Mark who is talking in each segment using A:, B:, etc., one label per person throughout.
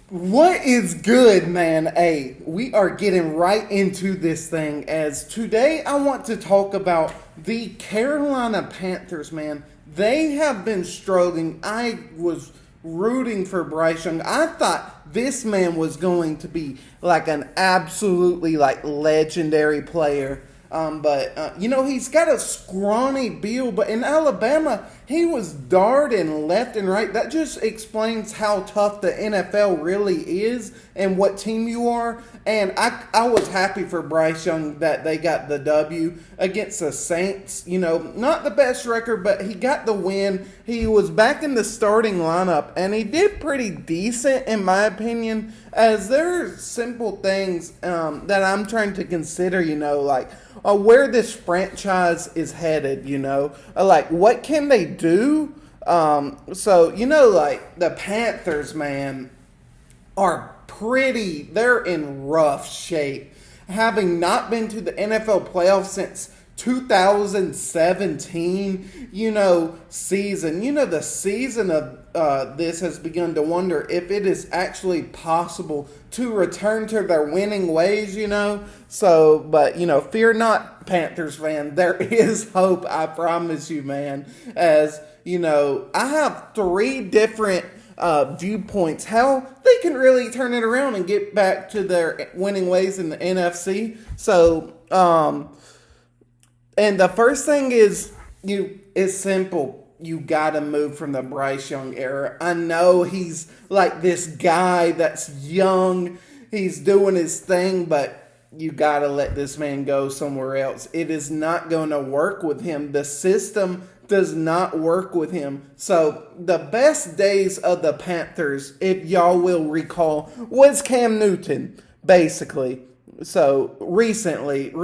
A: What is good, man? Hey, we are getting right into this thing as today I want to talk about the Carolina Panthers, man. They have been struggling. I was rooting for Bryce Young. I thought this man was going to be like an absolutely like legendary player. But he's got a scrawny build. But in Alabama, he was darting left and right. That just explains how tough the NFL really is and what team you are. And I was happy for Bryce Young that they got the W against the Saints. Not the best record, but he got the win. He was back in the starting lineup, and he did pretty decent, in my opinion, as there are simple things that I'm trying to consider, like where this franchise is headed, like what can they do? Like the Panthers, man, they're in rough shape. Having not been to the NFL playoffs since 2017, season. The season of this has begun to wonder if it is actually possible to return to their winning ways, But fear not, Panthers fan. There is hope, I promise you, man. As, I have three different viewpoints how they can really turn it around and get back to their winning ways in the NFC. And the first thing is it's simple. You gotta move from the Bryce Young era. I know he's like this guy that's young, he's doing his thing, but you gotta let this man go somewhere else. It is not gonna work with him. The system does not work with him. So the best days of the Panthers, if y'all will recall, was Cam Newton, basically. So recently,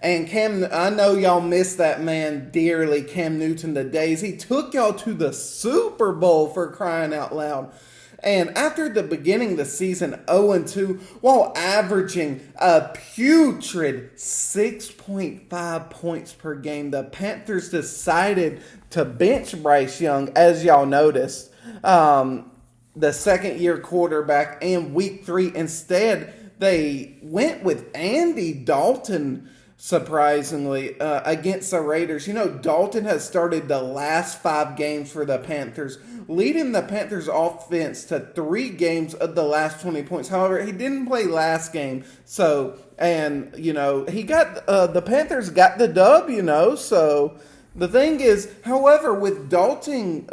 A: and I know y'all miss that man dearly, Cam Newton, the days he took y'all to the Super Bowl, for crying out loud. And after the beginning of the season 0-2, while averaging a putrid 6.5 points per game, the Panthers decided to bench Bryce Young, as y'all noticed, the second-year quarterback, in Week 3. Instead, they went with Andy Dalton, surprisingly, against the Raiders. Dalton has started the last 5 games for the Panthers, leading the Panthers offense to 3 games of the last 20 points. However, he didn't play last game. So, and, he got, the Panthers got the dub, So, the thing is, however, with Dalton,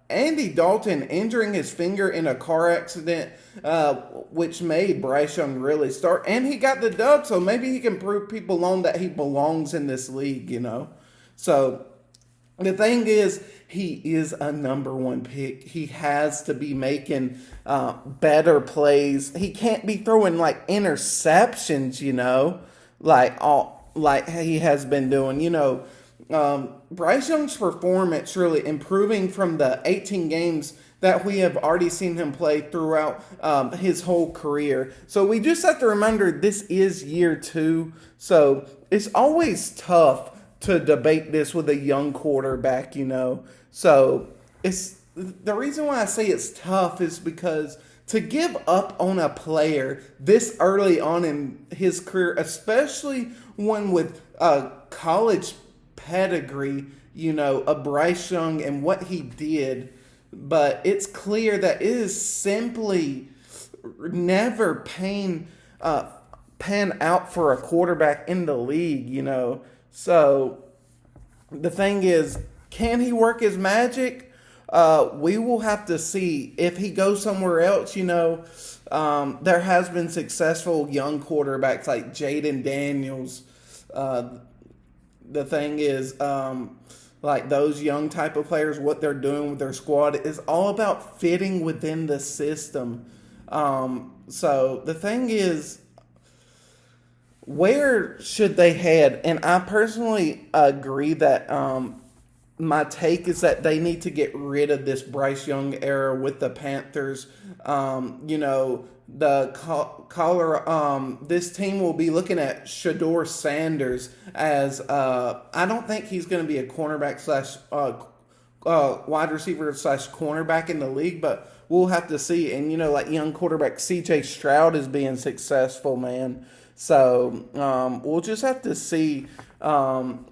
A: Andy Dalton injuring his finger in a car accident, which made Bryce Young really start. And he got the dub, so maybe he can prove people on that he belongs in this league, So the thing is, he is a number 1 pick. He has to be making better plays. He can't be throwing like interceptions, like he has been doing, Bryce Young's performance really improving from the 18 games that we have already seen him play throughout his whole career. So we just have to remember this is year 2. So it's always tough to debate this with a young quarterback, So it's the reason why I say it's tough is because to give up on a player this early on in his career, especially one with college pedigree, of Bryce Young and what he did, but it's clear that it is simply never pan out for a quarterback in the league, So the thing is, can he work his magic? We will have to see. If he goes somewhere else, there has been successful young quarterbacks like Jaden Daniels. The thing is, like those young type of players, what they're doing with their squad is all about fitting within the system. So the thing is, where should they head? And I personally agree that my take is that they need to get rid of this Bryce Young era with the Panthers. This team will be looking at Shador Sanders as I don't think he's going to be a cornerback slash wide receiver / cornerback in the league, but we'll have to see. And like young quarterback C.J. Stroud is being successful, man. So we'll just have to see how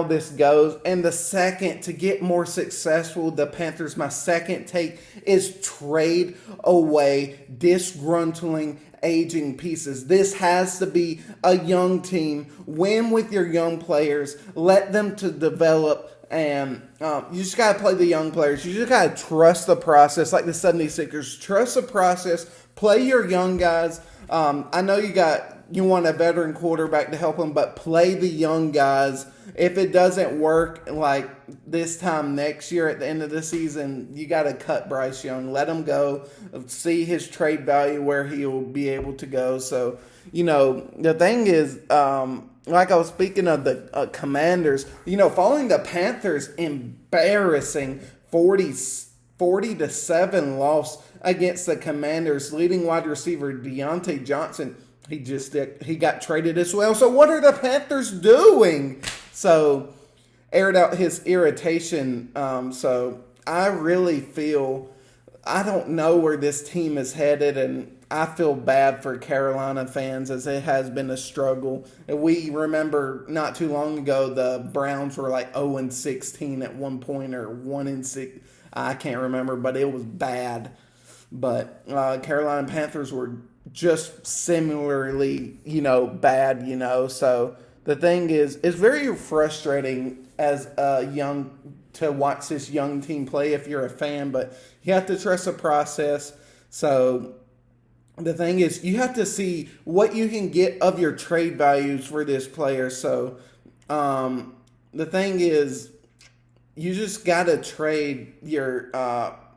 A: this goes. And the second, to get more successful, the Panthers, my second take is trade away disgruntling, aging pieces. This has to be a young team. Win with your young players. Let them to develop. And you just got to play the young players. You just got to trust the process, like the 76ers. Trust the process. Play your young guys. I know you want a veteran quarterback to help them, but play the young guys. If it doesn't work, like this time next year at the end of the season, you got to cut Bryce Young. Let him go. See his trade value, where he'll be able to go. So, the thing is, like I was speaking of the Commanders, following the Panthers' embarrassing 40-7 loss against the Commanders, leading wide receiver Deontay Johnson, he got traded as well. So what are the Panthers doing? So aired out his irritation. So I really feel, I don't know where this team is headed, and I feel bad for Carolina fans, as it has been a struggle. And we remember not too long ago the Browns were like 0-16 at one point, or 1-6. I can't remember, but it was bad. But Carolina Panthers were just similarly, bad, So the thing is, it's very frustrating as a to watch this young team play if you're a fan, but you have to trust the process. So the thing is, you have to see what you can get of your trade values for this player. So the thing is, you just got to trade your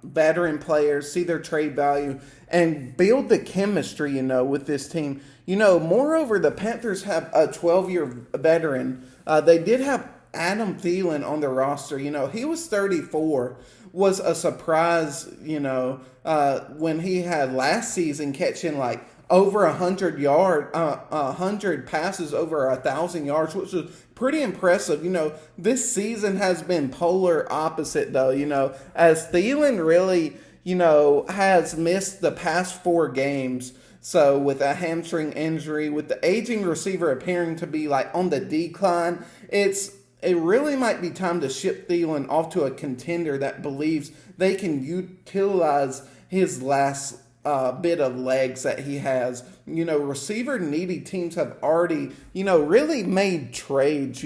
A: veteran players, see their trade value, and build the chemistry, with this team. Moreover, the Panthers have a 12-year veteran. They did have Adam Thielen on the roster. He was 34. Was a surprise, when he had last season catching like over 100 passes over 1,000 yards, which was pretty impressive. This season has been polar opposite though, as Thielen really, has missed the past 4 games. So with a hamstring injury, with the aging receiver appearing to be like on the decline, it really might be time to ship Thielen off to a contender that believes they can utilize his last bit of legs that he has. Receiver needy teams have already, really made trades,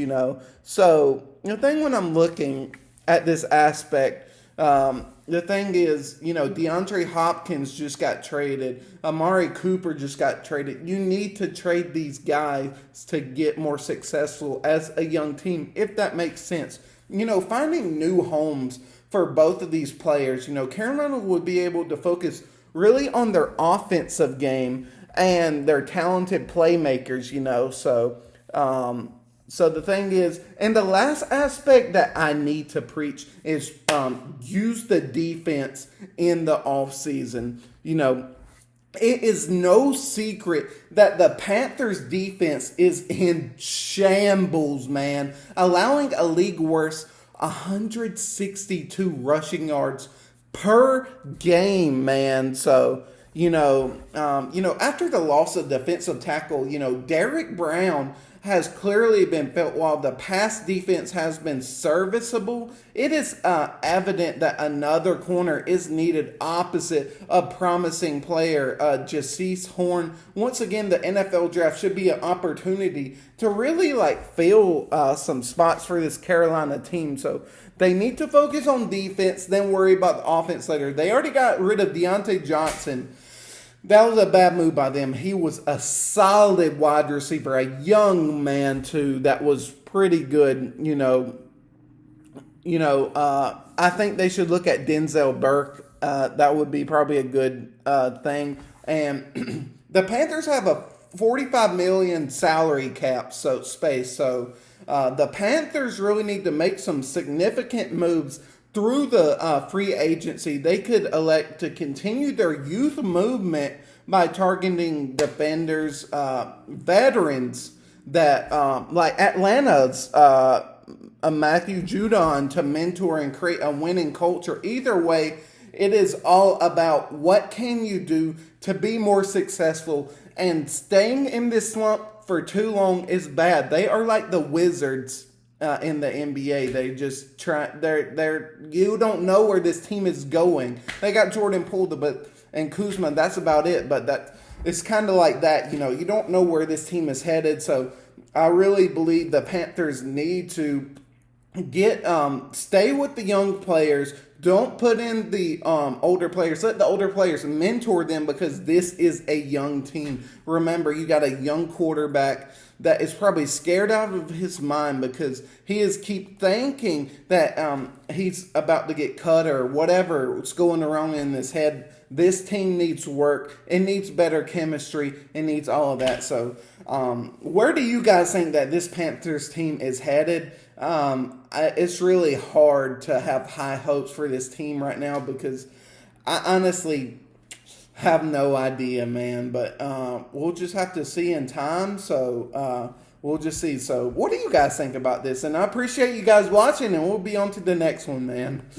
A: So the thing when I'm looking at this aspect, the thing is, DeAndre Hopkins just got traded. Amari Cooper just got traded. You need to trade these guys to get more successful as a young team, if that makes sense. Finding new homes for both of these players. Carolina would be able to focus really on their offensive game and their talented playmakers, So the thing is, and the last aspect that I need to preach is use the defense in the offseason. It is no secret that the Panthers defense is in shambles, man, allowing a league worst 162 rushing yards per game, man. So, after the loss of defensive tackle, Derrick Brown has clearly been felt. While the pass defense has been serviceable, it is evident that another corner is needed opposite a promising player, Jacease Horn. Once again, the NFL draft should be an opportunity to really fill some spots for this Carolina team. So they need to focus on defense, then worry about the offense later. They already got rid of Deontay Johnson. That was a bad move by them. He was a solid wide receiver, a young man too, that was pretty good. I think they should look at Denzel Burke. That would be probably a good thing. And the Panthers have a $45 million salary cap space. So the Panthers really need to make some significant moves through the free agency. They could elect to continue their youth movement by targeting defenders, veterans that like Atlanta's a Matthew Judon to mentor and create a winning culture. Either way, it is all about what can you do to be more successful, and staying in this slump for too long is bad. They are like the Wizards in the NBA. They just try. They're you don't know where this team is going. They got Jordan Poole, and Kuzma. That's about it. But that it's kind of like that. You don't know where this team is headed. So I really believe the Panthers need to stay with the young players. Don't put in the older players. Let the older players mentor them, because this is a young team. Remember, you got a young quarterback that is probably scared out of his mind because he is keep thinking that he's about to get cut or whatever's going around in his head. This team needs work. It needs better chemistry. It needs all of that. So where do you guys think that this Panthers team is headed? It's really hard to have high hopes for this team right now because I honestly have no idea, man. But we'll just have to see in time. So we'll just see. So what do you guys think about this? And I appreciate you guys watching, and we'll be on to the next one, man.